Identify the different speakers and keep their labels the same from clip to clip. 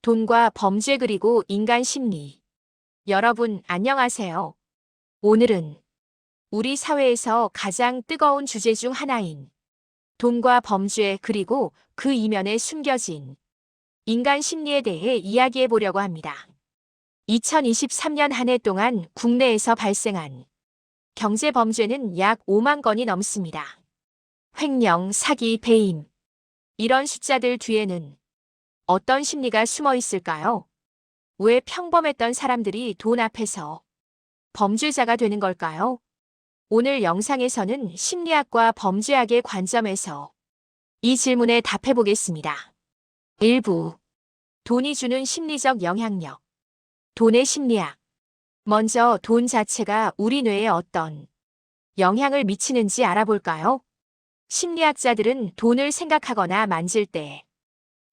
Speaker 1: 돈과 범죄 그리고 인간 심리. 여러분, 안녕하세요. 오늘은 우리 사회에서 가장 뜨거운 주제 중 하나인 돈과 범죄 그리고 그 이면에 숨겨진 인간 심리에 대해 이야기해 보려고 합니다. 2023년 한 해 동안 국내에서 발생한 경제 범죄는 약 5만 건이 넘습니다. 횡령, 사기, 배임. 이런 숫자들 뒤에는 어떤 심리가 숨어 있을까요? 왜 평범했던 사람들이 돈 앞에서 범죄자가 되는 걸까요? 오늘 영상에서는 심리학과 범죄학의 관점에서 이 질문에 답해 보겠습니다. 일부 돈이 주는 심리적 영향력. 돈의 심리학. 먼저 돈 자체가 우리 뇌에 어떤 영향을 미치는지 알아볼까요? 심리학자들은 돈을 생각하거나 만질 때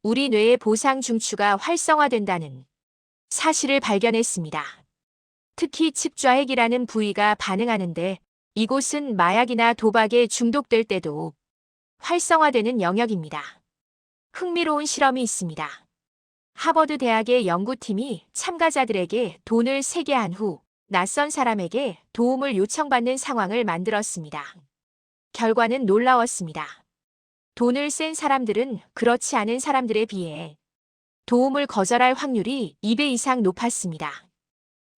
Speaker 1: 우리 뇌의 보상 중추가 활성화된다는 사실을 발견했습니다. 특히 칩좌핵이라는 부위가 반응하는데 이곳은 마약이나 도박에 중독될 때도 활성화되는 영역입니다. 흥미로운 실험이 있습니다. 하버드 대학의 연구팀이 참가자들에게 돈을 세게 한 후 낯선 사람에게 도움을 요청받는 상황을 만들었습니다. 결과는 놀라웠습니다. 돈을 센 사람들은 그렇지 않은 사람들에 비해 도움을 거절할 확률이 2배 이상 높았습니다.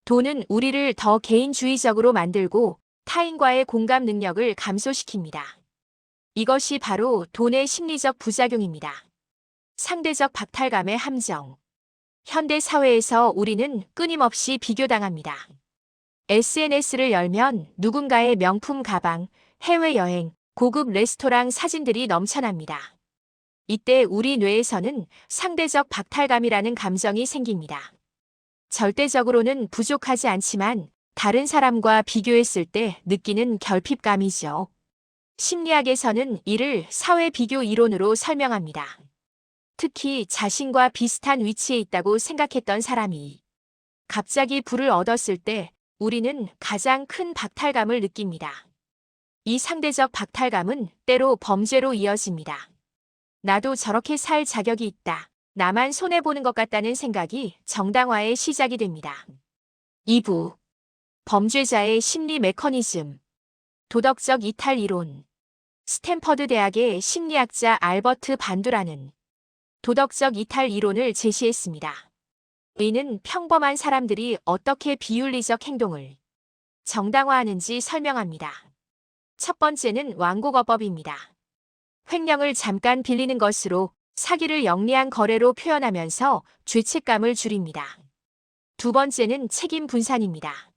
Speaker 1: 돈은 우리를 더 개인주의적으로 만들고 타인과의 공감 능력을 감소시킵니다. 이것이 바로 돈의 심리적 부작용입니다. 상대적 박탈감의 함정. 현대 사회에서 우리는 끊임없이 비교당합니다. SNS를 열면 누군가의 명품 가방, 해외여행, 고급 레스토랑 사진들이 넘쳐납니다. 이때 우리 뇌에서는 상대적 박탈감이라는 감정이 생깁니다. 절대적으로는 부족하지 않지만 다른 사람과 비교했을 때 느끼는 결핍감이죠. 심리학에서는 이를 사회 비교 이론으로 설명합니다. 특히 자신과 비슷한 위치에 있다고 생각했던 사람이 갑자기 부를 얻었을 때 우리는 가장 큰 박탈감을 느낍니다. 이 상대적 박탈감은 때로 범죄로 이어집니다. 나도 저렇게 살 자격이 있다. 나만 손해보는 것 같다는 생각이 정당화의 시작이 됩니다. 2부. 범죄자의 심리 메커니즘. 도덕적 이탈 이론. 스탠퍼드 대학의 심리학자 알버트 반두라는 도덕적 이탈 이론을 제시했습니다. 이는 평범한 사람들이 어떻게 비윤리적 행동을 정당화하는지 설명합니다. 첫 번째는 완고거법입니다. 횡령을 잠깐 빌리는 것으로 사기를 영리한 거래로 표현하면서 죄책감을 줄입니다. 두 번째는 책임 분산입니다.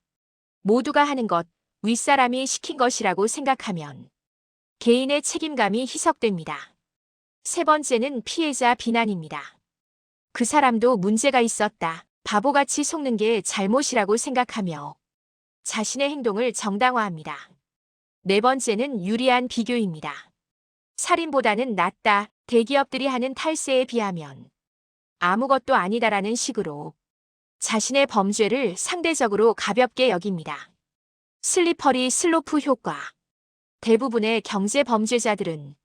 Speaker 1: 모두가 하는 것, 윗사람이 시킨 것이라고 생각하면 개인의 책임감이 희석됩니다. 세 번째는 피해자 비난입니다. 그 사람도 문제가 있었다. 바보같이 속는 게 잘못이라고 생각하며 자신의 행동을 정당화합니다. 네 번째는 유리한 비교입니다. 살인보다는 낫다. 대기업들이 하는 탈세에 비하면 아무것도 아니다라는 식으로 자신의 범죄를 상대적으로 가볍게 여깁니다. 슬리퍼리 슬로프 효과. 대부분의 경제 범죄자들은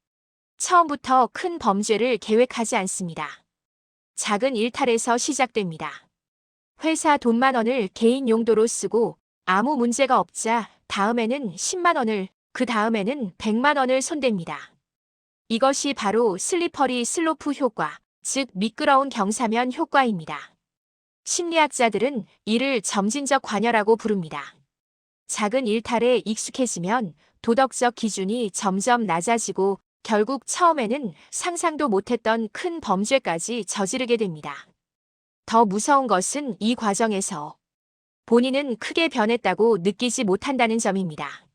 Speaker 1: 처음부터 큰 범죄를 계획하지 않습니다. 작은 일탈에서 시작됩니다. 회사 돈만 원을 개인 용도로 쓰고 아무 문제가 없자 다음에는 10만 원을, 그 다음에는 100만 원을 손댑니다. 이것이 바로 슬리퍼리 슬로프 효과, 즉 미끄러운 경사면 효과입니다. 심리학자들은 이를 점진적 관여라고 부릅니다. 작은 일탈에 익숙해지면 도덕적 기준이 점점 낮아지고 결국 처음에는 상상도 못했던 큰 범죄까지 저지르게 됩니다. 더 무서운 것은 이 과정에서 본인은 크게 변했다고 느끼지 못한다는 점입니다.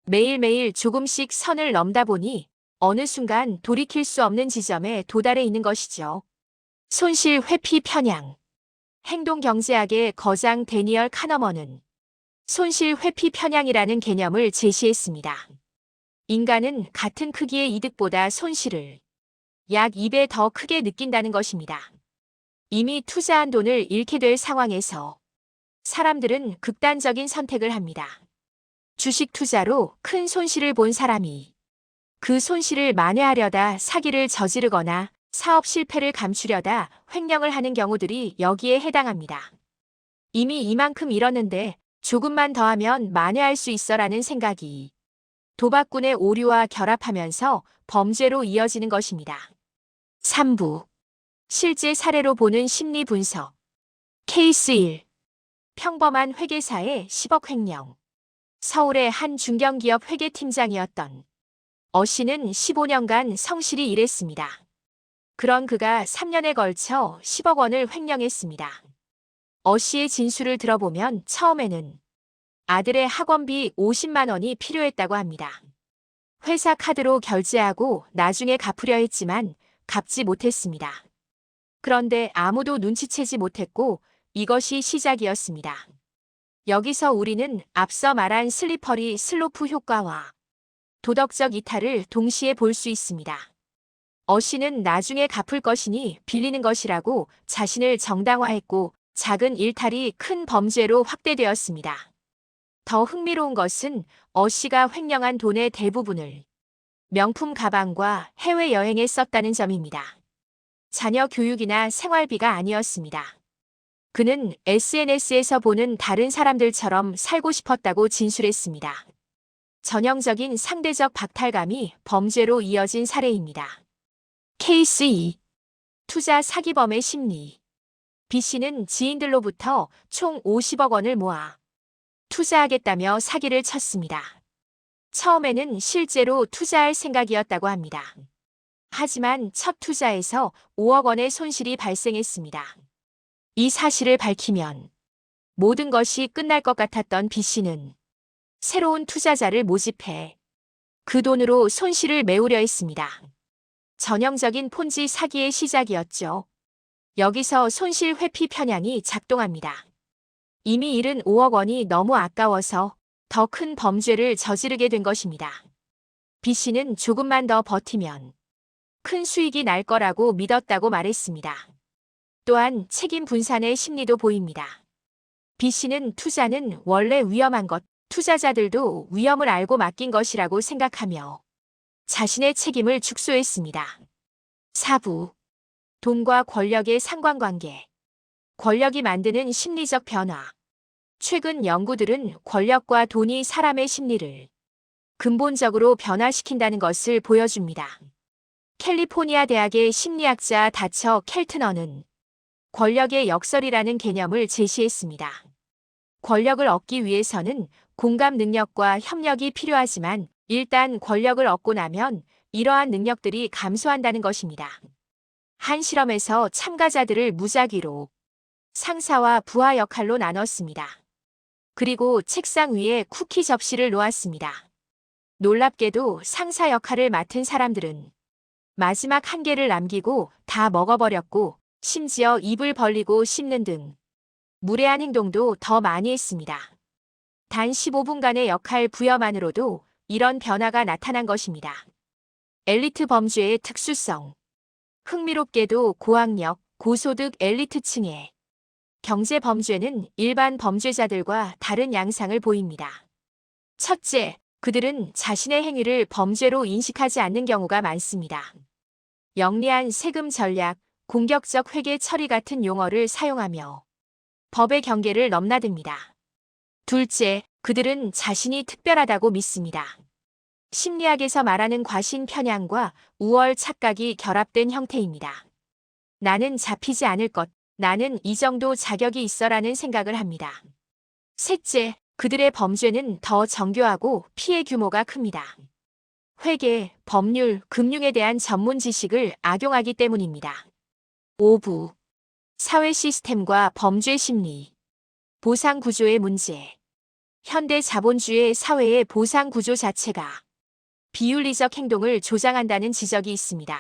Speaker 1: 매일매일 조금씩 선을 넘다 보니 어느 순간 돌이킬 수 없는 지점에 도달해 있는 것이죠. 손실 회피 편향. 행동경제학의 거장 데니얼 카너먼은 손실 회피 편향이라는 개념을 제시했습니다. 인간은 같은 크기의 이득보다 손실을 약 2배 더 크게 느낀다는 것입니다. 이미 투자한 돈을 잃게 될 상황에서 사람들은 극단적인 선택을 합니다. 주식 투자로 큰 손실을 본 사람이 그 손실을 만회하려다 사기를 저지르거나 사업 실패를 감추려다 횡령을 하는 경우들이 여기에 해당합니다. 이미 이만큼 잃었는데 조금만 더 하면 만회할 수 있어라는 생각이 도박꾼의 오류와 결합하면서 범죄로 이어지는 것입니다. 3부. 실제 사례로 보는 심리 분석. 케이스 1. 평범한 회계사의 10억 횡령. 서울의 한 중견기업 회계팀장이었던 어 씨는 15년간 성실히 일했습니다. 그런 그가 3년에 걸쳐 10억 원을 횡령했습니다. 어 씨의 진술을 들어보면 처음에는 아들의 학원비 50만 원이 필요했다고 합니다. 회사 카드로 결제하고 나중에 갚으려 했지만 갚지 못했습니다. 그런데 아무도 눈치채지 못했고 이것이 시작이었습니다. 여기서 우리는 앞서 말한 슬리퍼리 슬로프 효과와 도덕적 이탈을 동시에 볼 수 있습니다. 어 씨는 나중에 갚을 것이니 빌리는 것이라고 자신을 정당화했고 작은 일탈이 큰 범죄로 확대되었습니다. 더 흥미로운 것은 어 씨가 횡령한 돈의 대부분을 명품 가방과 해외여행에 썼다는 점입니다. 자녀 교육이나 생활비가 아니었습니다. 그는 SNS에서 보는 다른 사람들처럼 살고 싶었다고 진술했습니다. 전형적인 상대적 박탈감이 범죄로 이어진 사례입니다. 케이스 2. 투자 사기범의 심리. B 씨는 지인들로부터 총 50억 원을 모아 투자하겠다며 사기를 쳤습니다. 처음에는 실제로 투자할 생각이었다고 합니다. 하지만 첫 투자에서 5억 원의 손실이 발생했습니다. 이 사실을 밝히면 모든 것이 끝날 것 같았던 B 씨는 새로운 투자자를 모집해 그 돈으로 손실을 메우려 했습니다. 전형적인 폰지 사기의 시작이었죠. 여기서 손실 회피 편향이 작동합니다. 이미 잃은 5억 원이 너무 아까워서 더 큰 범죄를 저지르게 된 것입니다. B 씨는 조금만 더 버티면 큰 수익이 날 거라고 믿었다고 말했습니다. 또한 책임 분산의 심리도 보입니다. B 씨는 투자는 원래 위험한 것, 투자자들도 위험을 알고 맡긴 것이라고 생각하며 자신의 책임을 축소했습니다. 4부. 돈과 권력의 상관관계. 권력이 만드는 심리적 변화. 최근 연구들은 권력과 돈이 사람의 심리를 근본적으로 변화시킨다는 것을 보여줍니다. 캘리포니아 대학의 심리학자 다처 켈트너는 권력의 역설이라는 개념을 제시했습니다. 권력을 얻기 위해서는 공감 능력과 협력이 필요하지만 일단 권력을 얻고 나면 이러한 능력들이 감소한다는 것입니다. 한 실험에서 참가자들을 무작위로 상사와 부하 역할로 나눴습니다. 그리고 책상 위에 쿠키 접시를 놓았습니다. 놀랍게도 상사 역할을 맡은 사람들은 마지막 한 개를 남기고 다 먹어버렸고 심지어 입을 벌리고 씹는 등 무례한 행동도 더 많이 했습니다. 단 15분간의 역할 부여만으로도 이런 변화가 나타난 것입니다. 엘리트 범죄의 특수성. 흥미롭게도 고학력, 고소득 엘리트층의 경제 범죄는 일반 범죄자들과 다른 양상을 보입니다. 첫째, 그들은 자신의 행위를 범죄로 인식하지 않는 경우가 많습니다. 영리한 세금 전략, 공격적 회계 처리 같은 용어를 사용하며 법의 경계를 넘나듭니다. 둘째, 그들은 자신이 특별하다고 믿습니다. 심리학에서 말하는 과신 편향과 우월 착각이 결합된 형태입니다. 나는 잡히지 않을 것, 나는 이 정도 자격이 있어라는 생각을 합니다. 셋째, 그들의 범죄는 더 정교하고 피해 규모가 큽니다. 회계, 법률, 금융에 대한 전문 지식을 악용하기 때문입니다. 5부. 사회 시스템과 범죄 심리. 보상 구조의 문제. 현대 자본주의 사회의 보상 구조 자체가 비윤리적 행동을 조장한다는 지적이 있습니다.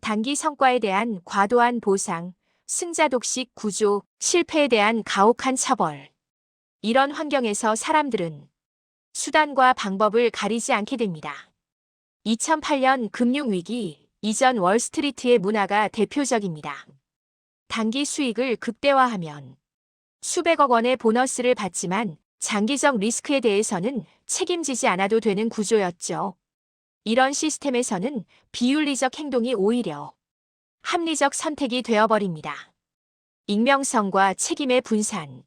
Speaker 1: 단기 성과에 대한 과도한 보상, 승자 독식 구조, 실패에 대한 가혹한 처벌. 이런 환경에서 사람들은 수단과 방법을 가리지 않게 됩니다. 2008년 금융위기 이전 월스트리트의 문화가 대표적입니다. 단기 수익을 극대화하면 수백억 원의 보너스를 받지만 장기적 리스크에 대해서는 책임지지 않아도 되는 구조였죠. 이런 시스템에서는 비윤리적 행동이 오히려 합리적 선택이 되어버립니다. 익명성과 책임의 분산.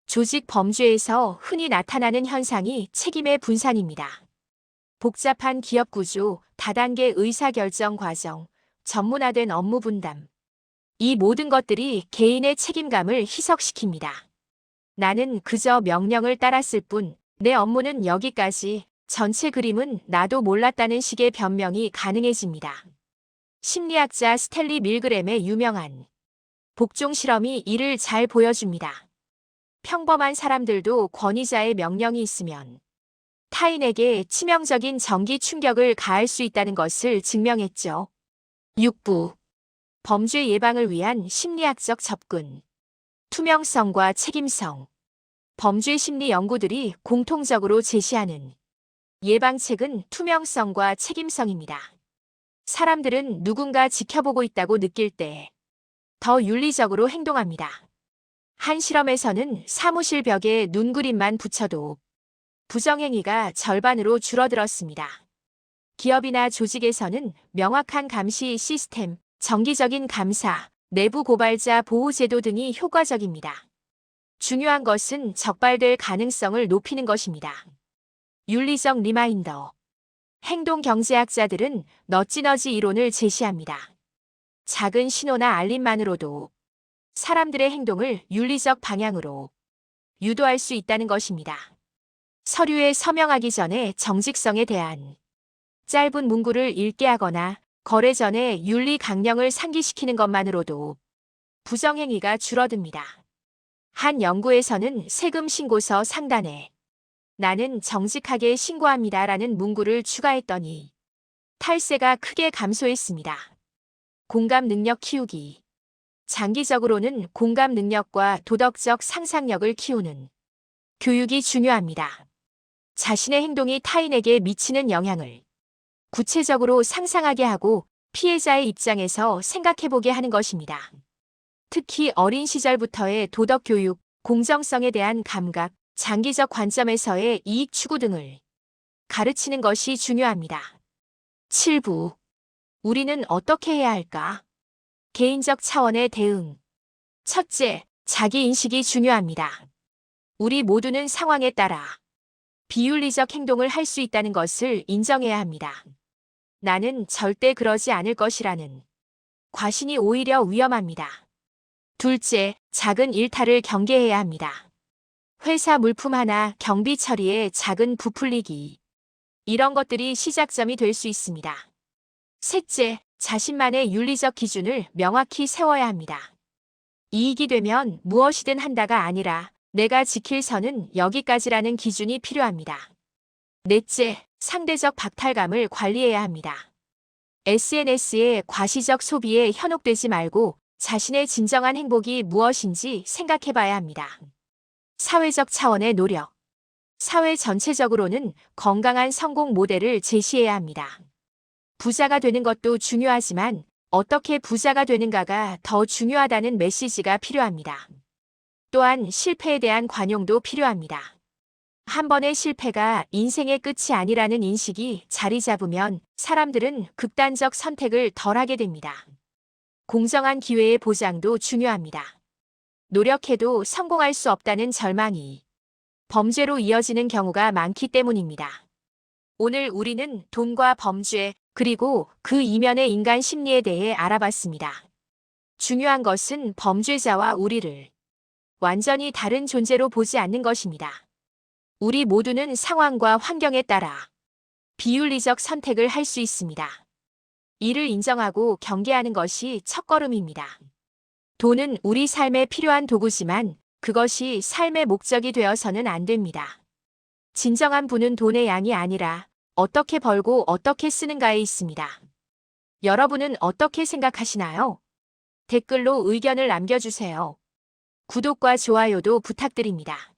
Speaker 1: 조직 범죄에서 흔히 나타나는 현상이 책임의 분산입니다. 복잡한 기업 구조, 다단계 의사결정 과정, 전문화된 업무 분담. 이 모든 것들이 개인의 책임감을 희석시킵니다. 나는 그저 명령을 따랐을 뿐, 내 업무는 여기까지, 전체 그림은 나도 몰랐다는 식의 변명이 가능해집니다. 심리학자 스탠리 밀그램의 유명한 복종 실험이 이를 잘 보여줍니다. 평범한 사람들도 권위자의 명령이 있으면 타인에게 치명적인 정기 충격을 가할 수 있다는 것을 증명했죠. 6부. 범죄 예방을 위한 심리학적 접근. 투명성과 책임성. 범죄 심리 연구들이 공통적으로 제시하는 예방책은 투명성과 책임성입니다. 사람들은 누군가 지켜보고 있다고 느낄 때 더 윤리적으로 행동합니다. 한 실험에서는 사무실 벽에 눈그림만 붙여도 부정행위가 절반으로 줄어들었습니다. 기업이나 조직에서는 명확한 감시 시스템, 정기적인 감사, 내부 고발자 보호 제도 등이 효과적입니다. 중요한 것은 적발될 가능성을 높이는 것입니다. 윤리적 리마인더. 행동 경제학자들은 너찌너지 이론을 제시합니다. 작은 신호나 알림만으로도 사람들의 행동을 윤리적 방향으로 유도할 수 있다는 것입니다. 서류에 서명하기 전에 정직성에 대한 짧은 문구를 읽게 하거나 거래 전에 윤리 강령을 상기시키는 것만으로도 부정행위가 줄어듭니다. 한 연구에서는 세금 신고서 상단에 나는 정직하게 신고합니다라는 문구를 추가했더니 탈세가 크게 감소했습니다. 공감 능력 키우기. 장기적으로는 공감 능력과 도덕적 상상력을 키우는 교육이 중요합니다. 자신의 행동이 타인에게 미치는 영향을 구체적으로 상상하게 하고 피해자의 입장에서 생각해보게 하는 것입니다. 특히 어린 시절부터의 도덕 교육, 공정성에 대한 감각, 장기적 관점에서의 이익 추구 등을 가르치는 것이 중요합니다. 7부. 우리는 어떻게 해야 할까? 개인적 차원의 대응. 첫째, 자기인식이 중요합니다. 우리 모두는 상황에 따라 비윤리적 행동을 할 수 있다는 것을 인정해야 합니다. 나는 절대 그러지 않을 것이라는 과신이 오히려 위험합니다. 둘째, 작은 일탈을 경계해야 합니다. 회사 물품 하나 경비 처리에 작은 부풀리기. 이런 것들이 시작점이 될 수 있습니다. 셋째, 자신만의 윤리적 기준을 명확히 세워야 합니다. 이익이 되면 무엇이든 한다가 아니라 내가 지킬 선은 여기까지라는 기준이 필요합니다. 넷째, 상대적 박탈감을 관리해야 합니다. SNS의 과시적 소비에 현혹되지 말고 자신의 진정한 행복이 무엇인지 생각해봐야 합니다. 사회적 차원의 노력. 사회 전체적으로는 건강한 성공 모델을 제시해야 합니다. 부자가 되는 것도 중요하지만 어떻게 부자가 되는가가 더 중요하다는 메시지가 필요합니다. 또한 실패에 대한 관용도 필요합니다. 한 번의 실패가 인생의 끝이 아니라는 인식이 자리 잡으면 사람들은 극단적 선택을 덜 하게 됩니다. 공정한 기회의 보장도 중요합니다. 노력해도 성공할 수 없다는 절망이 범죄로 이어지는 경우가 많기 때문입니다. 오늘 우리는 돈과 범죄, 그리고 그 이면의 인간 심리에 대해 알아봤습니다. 중요한 것은 범죄자와 우리를 완전히 다른 존재로 보지 않는 것입니다. 우리 모두는 상황과 환경에 따라 비윤리적 선택을 할 수 있습니다. 이를 인정하고 경계하는 것이 첫걸음입니다. 돈은 우리 삶에 필요한 도구지만 그것이 삶의 목적이 되어서는 안 됩니다. 진정한 부는 돈의 양이 아니라 어떻게 벌고 어떻게 쓰는가에 있습니다. 여러분은 어떻게 생각하시나요? 댓글로 의견을 남겨주세요. 구독과 좋아요도 부탁드립니다.